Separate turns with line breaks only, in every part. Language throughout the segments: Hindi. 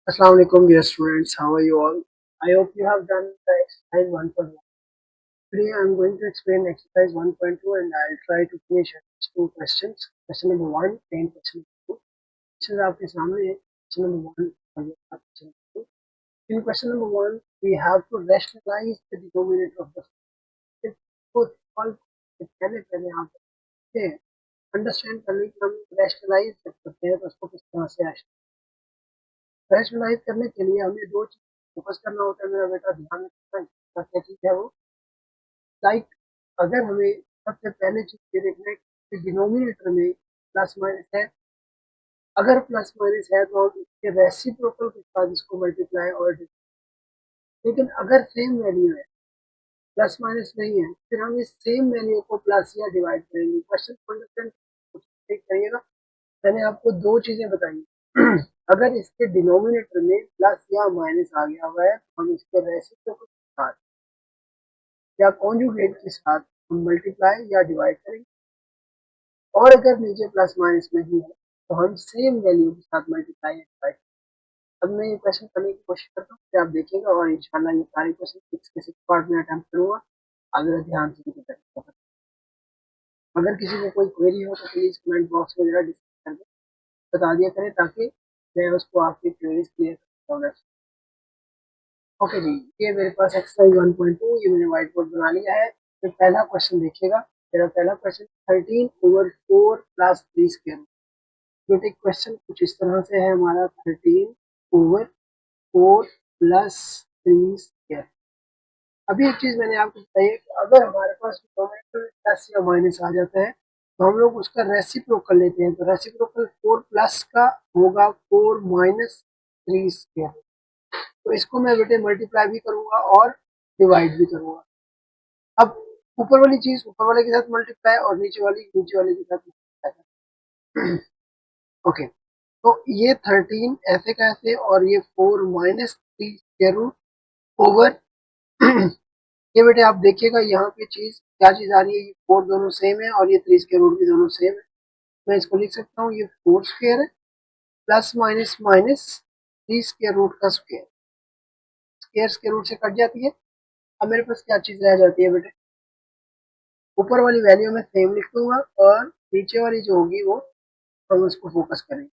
Assalamu alaikum dear students, how are you all? I hope you have done the exercise 1.1. Today I am going to explain exercise 1.2 and I'll try to finish at least two questions. Question number 1 and question number 2. Questions आपके सामने है. Question number 1 और ये question number 2. In question number 1, we have to rationalize the denominator of the function. को solve से पहले आप देखते हैं. अंडरस्टैंड करने के लिए हम rationalize जब करते हैं तो उसको किस तरह से रैशनलाइज करने के लिए हमें दो चीज फोकस करना होता है मेरा बेटा ध्यान रखना क्या चीज है वो लाइक अगर हमें सबसे पहले चीज ये देखना है कि डिनोमिनेटर में प्लस माइनस है अगर प्लस माइनस है तो हम इसके रेसिप्रोकल के साथ इसको मल्टीप्लाई और लेकिन अगर सेम वैल्यू है प्लस माइनस नहीं है फिर हम इस सेम वैल्यू को प्लस या डिवाइड करेंगे क्वेश्चन को अंडरस्टैंड करिएगा मैंने आपको दो चीजें बताई अगर इसके डिनोमिनेटर में प्लस या माइनस आ गया हुआ है तो हम इसके रेसिप्रोकल के साथ या कॉन्जुगेट के साथ हम मल्टीप्लाई या डिवाइड करेंगे और अगर नीचे प्लस माइनस नहीं है तो हम सेम वैल्यू के साथ मल्टीप्लाई या डिवाइड अब मैं ये क्वेश्चन करने की कोशिश करता हूँ फिर आप देखिएगा और इंशाल्लाह ये सारे क्वेश्चन सिक्स के सिक्स पार्ट में अटेम्प्ट करूंगा आप जरा ध्यान से देखिएगा अगर किसी को कोई क्वेरी हो तो प्लीज कमेंट बॉक्स में जरा डिस्कस करके बता दिया करें ताकि मैं उसको आपकी क्वेरीज क्लियर कर सकूँ ओके जी ये मेरे पास एक्सरसाइज 1.2 ये मैंने व्हाइट बोर्ड बना लिया है तो पहला क्वेश्चन देखिएगा मेरा पहला क्वेश्चन 13/4 प्लस 3 स्क्वायर बेटे क्वेश्चन कुछ इस तरह से है हमारा 13/4 प्लस 3 स्क्वायर अभी एक चीज मैंने आपको बताई है कि अगर हमारे पास डिनोमिनेटर प्लस या माइनस आ जाता है तो हम लोग उसका रेसिप्रोकल लेते हैं तो रेसिप्रोकल 4 प्लस का होगा 4 माइनस 3 स्क्वायर तो इसको मैं बेटे मल्टीप्लाई भी करूंगा और डिवाइड भी करूंगा अब ऊपर वाली चीज ऊपर वाले के साथ मल्टीप्लाई और नीचे वाले के साथ मल्टीप्लाई ओके तो ये 13 ऐसे का ऐसे और ये 4 माइनस 3 स्क्वायर रूट ओवर ये बेटे आप देखिएगा यहाँ पे चीज क्या चीज आ रही है ये 4 दोनों सेम है और ये 3 स्क्वायर रूट भी दोनों सेम है मैं इसको लिख सकता हूँ ये 4 स्क्वायर है plus minus minus 3 square root का स्क्वायर स्क्वायर स्क्वायर रूट से कट जाती है अब मेरे पास क्या चीज रह जाती है बेटे ऊपर वाली वैल्यू में सेम लिख दूंगा और नीचे वाली जो होगी वो हम उसको फोकस करेंगे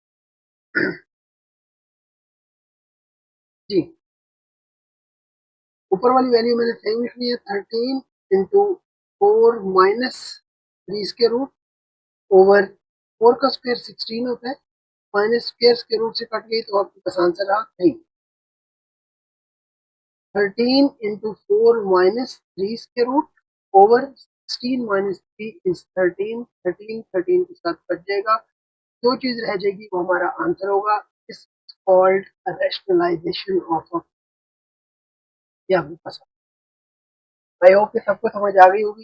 जी ऊपर वाली वैल्यू मैंने सेम लिखनी है 13 × 4 माइनस 3 स्क्वायर रूट ओवर 4 का स्क्वायर 16 होता है माइनस स्क्वायर स्क्वायर रूट से कट गई तो आपके पास आंसर आ नहीं 13 × 4 minus 3 square root over 16 minus 3 is 13 13 13 के साथ कट जाएगा जो चीज रह जाएगी वो हमारा आंसर होगा इस कॉल्ड रैशनलाइजेशन ऑफ अ ये आपको पसंद आई होप कि सबको समझ आ गई होगी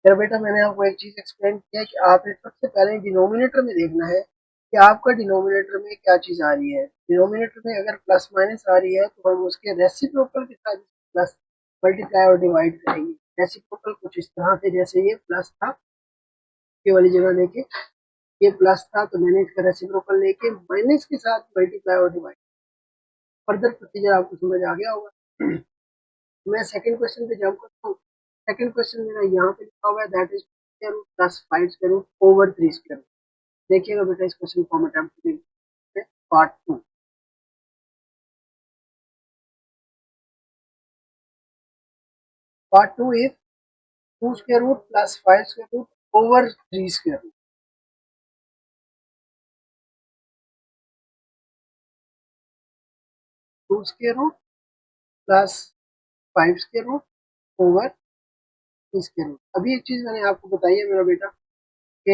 मेरा बेटा मैंने आपको एक चीज एक्सप्लेन किया कि आपने सबसे पहले डिनोमिनेटर में देखना है कि आपका डिनोमिनेटर में क्या चीज आ रही है डिनोमिनेटर में अगर प्लस माइनस आ रही है तो हम उसके रेसिप्रोकल के साथ प्लस मल्टीप्लाई और डिवाइड करेंगे रेसिप्रोकल कुछ इस तरह से जैसे ये प्लस था ये वाली जगह लेके ये प्लस था तो मैंने इसका रेसिप्रोकल लेके माइनस के साथ मल्टीप्लाई और डिवाइड फर्दर प्रोसीजर आपको समझ आ गया होगा मैं सेकंड क्वेश्चन पे जंप करता हूँ सेकंड क्वेश्चन मेरा यहाँ पे लिखा हुआ है that is square root plus 5 square root over 3 square root देखिएगा बेटा इस क्वेश्चन को हम अटेम्प्ट करेंगे part 2 is 2 square root plus 5 square root over 3 square root 2 square root plus 5 square root over 3 square root अभी एक चीज मैंने आपको बताई है मेरा बेटा कि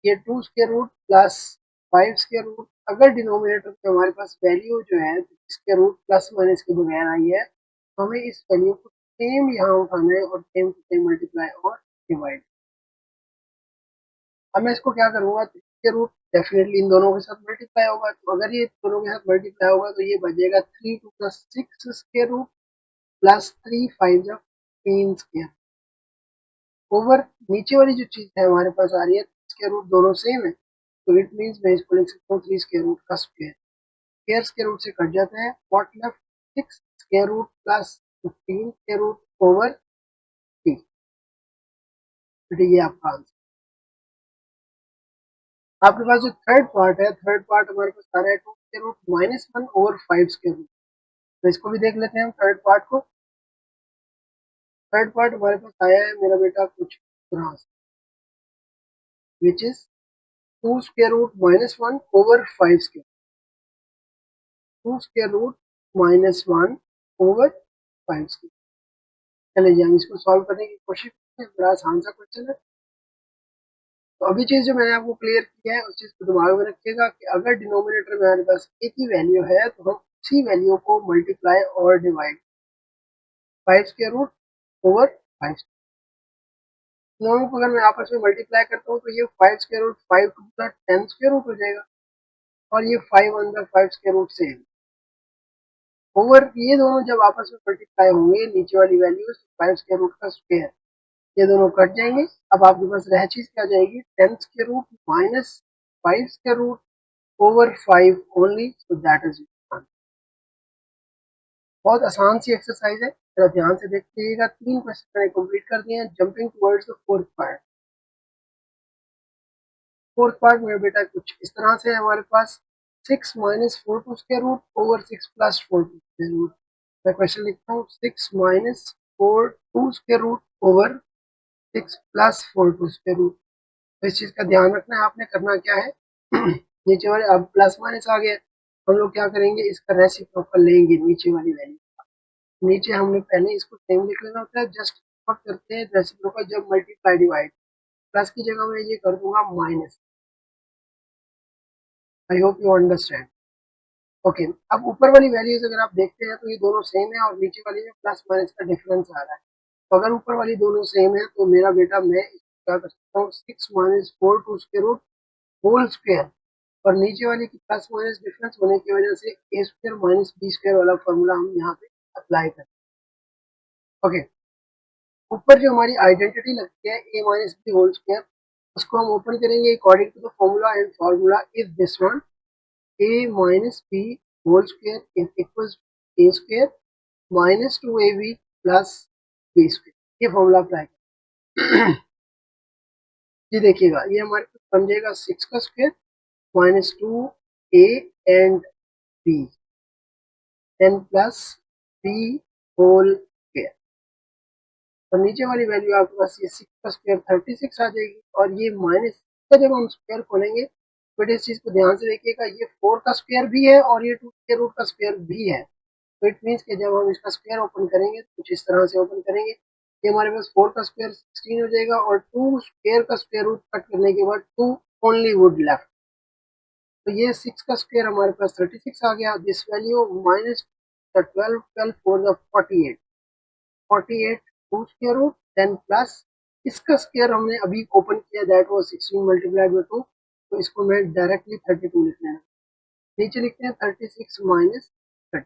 ये 2 square root plus 5 square root अगर डिनोमिनेटर पे हमारे पास वैल्यू जो है स्क्वायर रूट प्लस माइनस के बगैर आई है तो हमें इस वैल्यू को सेम यहाँ उठाना है और सेम टू सेम मल्टीप्लाई और डिवाइड अब मैं इसको क्या करूंगा स्क्वायर रूट डेफिनेटली इन दोनों के साथ मल्टीप्लाई होगा तो अगर ये दोनों के साथ मल्टीप्लाई होगा तो ये बचेगा 3 × 6 square root plus 3 × 5 = 15 square over नीचे वाली जो चीज है हमारे पास आ रही है स्क्वायर रूट दोनों सेम है तो इट मीन्स मैं इसको लिख सकता हूँ 3 स्क्वायर रूट का स्क्वायर स्क्वायर रूट से कट जाता है, what left 6 square root plus 15 square root over 3। ये आपका आंसर। आपके पास जो थर्ड पार्ट है, थर्ड पार्ट हमारे पास आ रहा है 2 square root minus 1 over 5 square root. तो इसको भी देख लेते हैं हम थर्ड पार्ट को। थर्ड पार्ट हमारे पास आया है मेरा बेटा कुछ तरह से, which is 2 square root minus 1 over 5 square, 2 square root minus 1 over 5 square. चलिए हम इसको सॉल्व करने की कोशिश करते हैं, बड़ा आसान सा क्वेश्चन है। तो अभी चीज जो मैंने आपको क्लियर किया है उस चीज को दिमाग में रखिएगा कि अगर डिनोमिनेटर में हमारे पास एक ही वैल्यू है तो हम उसी वैल्यू को मल्टीप्लाई और डिवाइड 5 स्क्वायर रूट ओवर 5, दोनों को अगर मैं आपस में मल्टीप्लाई करता हूँ तो ये 5 square root 5 to the 10 square root हो जाएगा, और ये 5 अंदर 5 स्क्वायर रूट से ओवर, ये दोनों जब आपस में मल्टीप्लाई होंगे नीचे वाली वैल्यू 5 स्क्वायर रूट का स्क्वायर, ये दोनों कट जाएंगे। अब आपके पास रह चीज क्या जाएगी, 10 square root minus 5 square root over 5 only, so that is बहुत आसान सी एक्सरसाइज है, जरा ध्यान से देखिएगा। 3 क्वेश्चन मैंने कंप्लीट कर दिए हैं। Jumping towards the fourth part. Fourth part मेरे बेटा कुछ इस तरह से है हमारे पास, 6 minus 4 two square root over 6 plus 4 two square root. मैं क्वेश्चन लिखता हूँ, 6 minus 4 two square root over 6 plus 4 two square root. तो इस चीज का ध्यान रखना है, आपने करना क्या है नीचे वाले अब प्लस माइनस आ गया, हम लोग क्या करेंगे, इसका रेसिप्रोकल लेंगे नीचे वाली वैल्यू। नीचे हमने पहले इसको सेम लिख लेना होता है, जस्ट करते हैं रेसिप्रोकल जब मल्टीप्लाई डिवाइड, प्लस की जगह मैं ये कर दूंगा minus. I hope you understand. Okay, अब ऊपर वाली वैल्यूज अगर आप देखते हैं तो ये दोनों सेम है, और नीचे वाली में प्लस माइनस का डिफरेंस आ रहा है। तो अगर ऊपर वाली दोनों सेम है तो मेरा बेटा मैं क्या कर सकता हूँ, 6 minus 4 two square root whole square, और नीचे वाले की प्लस माइनस डिफरेंस होने की वजह से ए स्क्वायर माइनस बी स्क्वायर वाला फॉर्मूला हम यहाँ पे अप्लाई करें। ओके, ऊपर जो हमारी आइडेंटिटी लगती है A minus B whole square, उसको हम ओपन करेंगे according to the formula, and formula is this one, a minus b whole square is equals to a square minus 2ab plus b square। ये फॉर्मूला अप्लाई करें। ये देखिएगा, ये हमारे पास बन जाएगा 6 का square minus 2a and b and plus b whole square, और नीचे वाली वैल्यू आपके पास ये 6 का स्क्वायर 36 आ जाएगी, और ये माइनस का जब हम स्क्वायर खोलेंगे, बट इस चीज को ध्यान से देखिएगा, ये 4 का स्क्वायर भी है और ये 2 स्क्वायर रूट का स्क्वायर भी है। तो इट मीन्स कि जब हम इसका स्क्वायर ओपन करेंगे तो कुछ इस तरह से ओपन करेंगे, ये हमारे पास 4 का स्क्वायर 16 हो जाएगा, और 2 स्क्वायर का स्क्वायर रूट कट करने के बाद 2 ओनली वुड लेफ्ट। तो ये 6 का स्क्वायर हमारे पास 36 आ गया, this value minus 12 12 4 the 48, 48 2 square root then plus इसका स्क्वायर हमने अभी ओपन किया, दैट वाज 16 मल्टीप्लाइड बाय 2, तो इसको मैं डायरेक्टली 32 लिख लेना। नीचे लिखते हैं 36 माइनस 30।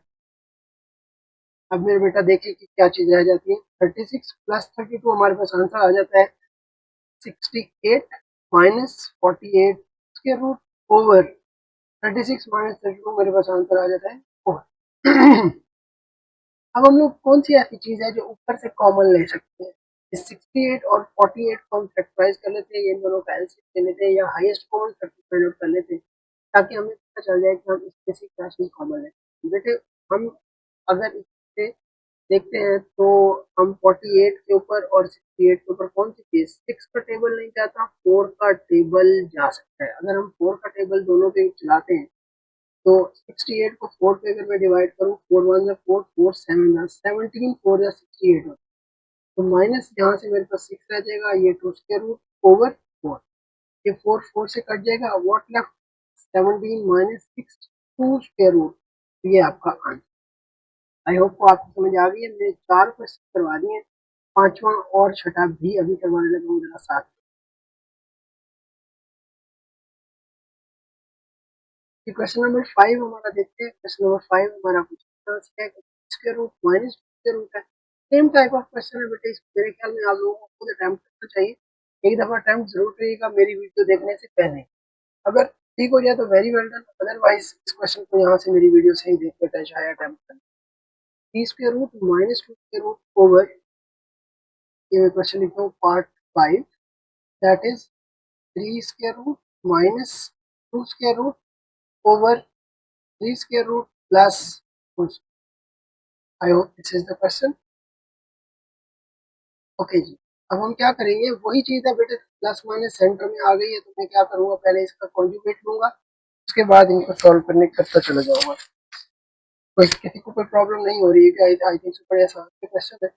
अब मेरे बेटा देखिए कि क्या चीज रह जाती है, 36 प्लस 32 हमारे पास आंसर आ जाता है 68 minus 48 square root over 36 minus 32 मेरे पास आंसर आ जाता है 4। अब हम लोग कौन सी ऐसी चीज है जो ऊपर से कॉमन ले सकते हैं, इस 68 और 48 को हम फैक्टराइज कर लेते हैं, इन दोनों का एलसीएम ले लेते हैं, या highest common factor find out कर लेते हैं, ताकि हमें पता चल जाए कि हम इसमें से क्या चीज कॉमन है। बेटे हम अगर इससे देखते हैं तो हम 48 के ऊपर और 68 के ऊपर कौन सी चीज, 6 का टेबल नहीं जाता, 4 का टेबल जा सकता है। अगर हम 4 का टेबल दोनों पे चलाते हैं तो 68 को 4 पे अगर मैं डिवाइड करूँ, 4 1 जा 4 4 7 जा 17 4 जा 68 हो, तो माइनस यहाँ से मेरे पास 6 रह जाएगा, ये 2 स्क्वायर रूट ओवर 4, ये 4 4 से कट जाएगा, what left 17 minus 6 2 square root, ये आपका आंसर। आई होप को आपको समझ आ गई है। मैंने 4 क्वेश्चन करवा दिए, पांचवा और छठा भी अभी करवाने लगा हूँ जरा साथ। क्वेश्चन नंबर 5 हमारा देखते हैं। क्वेश्चन नंबर 5 हमारा कुछ square root minus square root है। सेम टाइप ऑफ क्वेश्चन है बेटे, मेरे ख्याल में आप लोगों को खुद अटेम्प्ट करना चाहिए, एक दफा अटेम्प्ट जरूर करिएगा मेरी वीडियो देखने से पहले। अगर ठीक हो जाए तो वेरी वेल डन, अदरवाइज इस क्वेश्चन को यहाँ से मेरी वीडियो से ही देख के ट्राई अटेम्प्ट करें। Three square root minus two square root over, ये मैं क्वेश्चन लिखता हूँ part 5, that is three square root minus two square root over three square root plus two. I hope this is the question. Okay जी, अब हम क्या करेंगे, वही चीज है बेटे, प्लस माइनस सेंटर में आ गई है तो मैं क्या करूंगा, पहले इसका कॉन्जुगेट लूंगा, उसके बाद इनको सॉल्व करने करता चला जाऊंगा। कोई किसी को कोई प्रॉब्लम नहीं हो रही है क्या? आई थिंक बड़े आसान के क्वेश्चन है।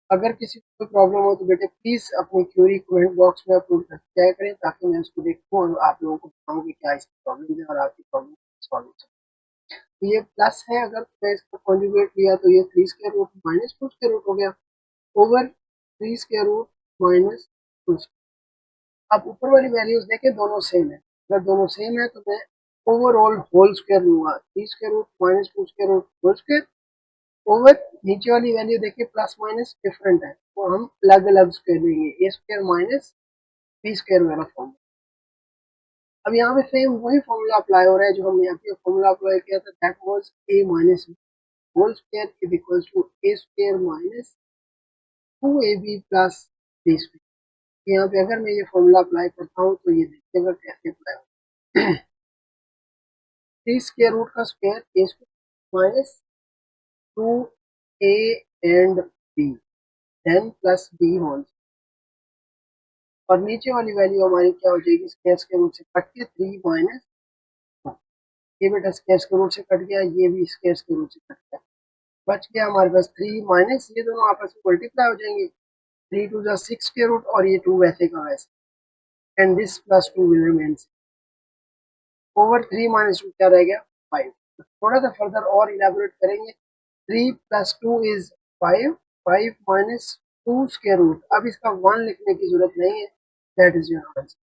अगर किसी को कोई प्रॉब्लम हो तो बेटे प्लीज अपनी क्यूरी कमेंट बॉक्स में अपलोड कर दिया करें, ताकि मैं उसको देखूं और आप लोगों को बताऊं कि क्या इसकी प्रॉब्लम है और आपकी प्रॉब्लम सॉल्व हो सके। तो ये प्लस है, अगर मैं इसका कॉन्जुगेट लिया तो ये three square root minus two square root हो गया over three square root minus two. अब ऊपर वाली वैल्यूज देखें, दोनों सेम है। अगर दोनों सेम है तो मैं ओवरऑल होल स्क्वायर लूंगा, three square root minus two square root whole square over नीचे वाली वैल्यू देखिए प्लस माइनस डिफरेंट है तो हम अलग अलग स्क्वायर लेंगे, ए स्क्वायर माइनस बी स्क्वायर वाला फॉर्म। अब यहाँ पे सेम वही फॉर्मूला अप्लाई हो रहा है जो हमने यहाँ पे फॉर्मूला अप्लाई किया था, that was A minus B whole square is equal to A square minus two A B plus B square. यहाँ पे अगर मैं ये फॉर्मूला अप्लाई करता हूँ तो ये देखिएगा कैसे अप्लाई होगा। थ्री स्क्वायर रूट का square A square minus two A and B then plus B whole, और नीचे वाली वैल्यू हमारी क्या हो जाएगी, स्क्वायर के रूट से कट के थ्री माइनस, ये बेटा स्क्वायर के रूट से कट गया, ये भी स्क्वायर के रूट से कट गया, बच गया हमारे पास थ्री माइनस, ये दोनों आपस में मल्टीप्लाई हो जाएंगे, थ्री टू जा सिक्स स्क्वायर रूट और ये टू वैसे का वैसे, and this plus two will remain over three minus two क्या रह गया फाइव। थोड़ा सा फर्दर और इलेबोरेट करेंगे, three plus two is five, five minus two square root, अब इसका वन लिखने की जरूरत नहीं है, दैट इज योर आंसर।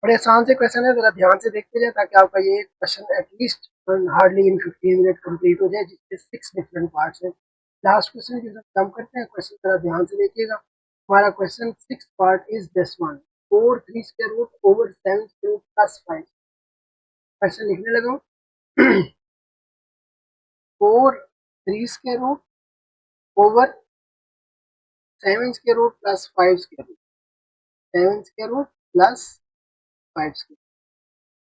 बड़े आसान से क्वेश्चन है, जरा ध्यान से देखते जाए ताकि आपका ये क्वेश्चन एटलीस्ट हार्डली इन 15 मिनट कंप्लीट हो जाए, जिसके 6 डिफरेंट पार्ट्स हैं। लास्ट क्वेश्चन की तरफ कम करते हैं, क्वेश्चन जरा ध्यान से देखिएगा। हमारा question 6 part is this one, four three square root over seven square root plus five. Question लिखने लगा हूँ। Four three square root over seven square root plus five square root, seven square root plus five square.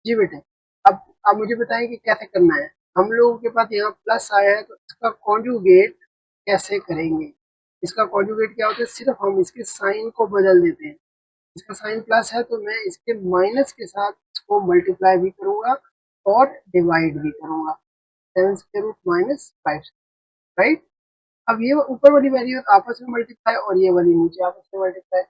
जी बेटे, अब आप मुझे बताएं कि कैसे करना है। हम लोगों के पास यहाँ प्लस आया है तो इसका कॉन्जुगेट कैसे करेंगे। इसका कॉन्जुगेट क्या होता है, सिर्फ हम इसके साइन को बदल देते हैं। इसका साइन प्लस है तो मैं इसके माइनस के साथ इसको मल्टीप्लाई भी करूंगा और डिवाइड भी करूंगा, seven square root minus five, right. अब ये ऊपर वाली वैल्यू आपस में मल्टीप्लाई और ये वाली नीचे आपस में मल्टीप्लाई।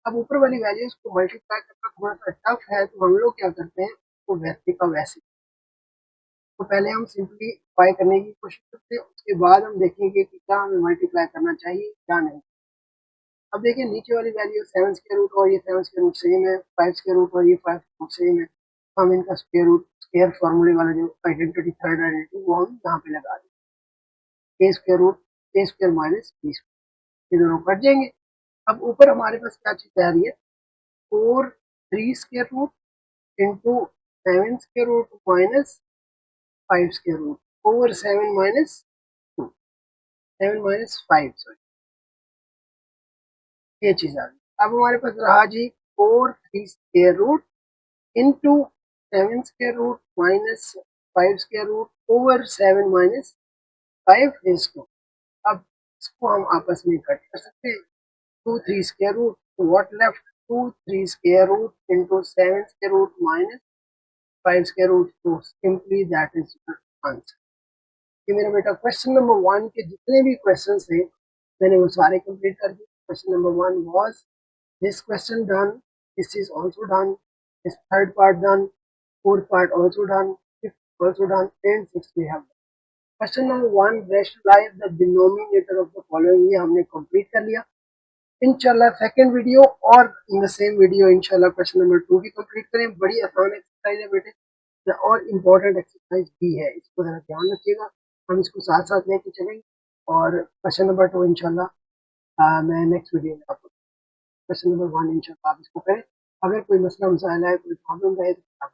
अब ऊपर वाली वैल्यूज को मल्टीप्लाई करना थोड़ा सा टफ है तो हम लोग क्या करते हैं, तो वैसे का वैसे, तो पहले हम सिंपलीफाई करने की कोशिश करते हैं, उसके बाद हम देखेंगे कि क्या हमें मल्टीप्लाई करना चाहिए क्या नहीं। अब देखिए नीचे वाली वैल्यू सेवन स्क्वायर रूट और ये सेवन स्क्वायर रूट सेम है, फाइव स्क्वायर रूट और ये फाइव रूट सेम है, हम इनका स्क्वायर रूट स्क्वायर फॉर्मूले वाला जो आइडेंटिटी थर्ड आइडेंटिटी वो हम यहाँ पे लगा दें, ए स्क्वायर रूट ए स्क्वायर माइनस बी स्क्वायर, ये दोनों कट जाएंगे। अब ऊपर हमारे पास क्या चीज आ रही है, four three square root into seven square root minus five square root over seven minus two, seven minus five, sorry, ये चीज आ गई। अब हमारे पास रहा जी four three square root into seven square root minus five square root over seven minus five is two. अब इसको हम आपस में कट कर सकते हैं, two three square root, what left, two three square root into seven square root minus five square root, तो सिंपली दैट इज आंसर। कि मेरा बेटा क्वेश्चन नंबर वन के जितने भी क्वेश्चन थे मैंने वो सारे कंप्लीट कर दिए। Question number one was this question done, this is also done, this third part done, fourth part also done, fifth also done and sixth we have. Question number one, rationalize the denominator of the following, ये हमने कंप्लीट कर लिया। इंशाल्लाह सेकंड वीडियो और इन द सेम वीडियो इंशाल्लाह क्वेश्चन नंबर टू भी कंप्लीट करें। बड़ी आसान एक्सरसाइज है बेटे और इम्पोर्टेंट एक्सरसाइज भी है, इसको जरा ध्यान रखिएगा, हम इसको साथ साथ लेके चलेंगे। और क्वेश्चन नंबर टू इंशाल्लाह मैं नेक्स्ट वीडियो में आपको, क्वेश्चन नंबर वन इंशाल्लाह आप इसको करें। अगर कोई मसला मसाइल है, कोई प्रॉब्लम है तो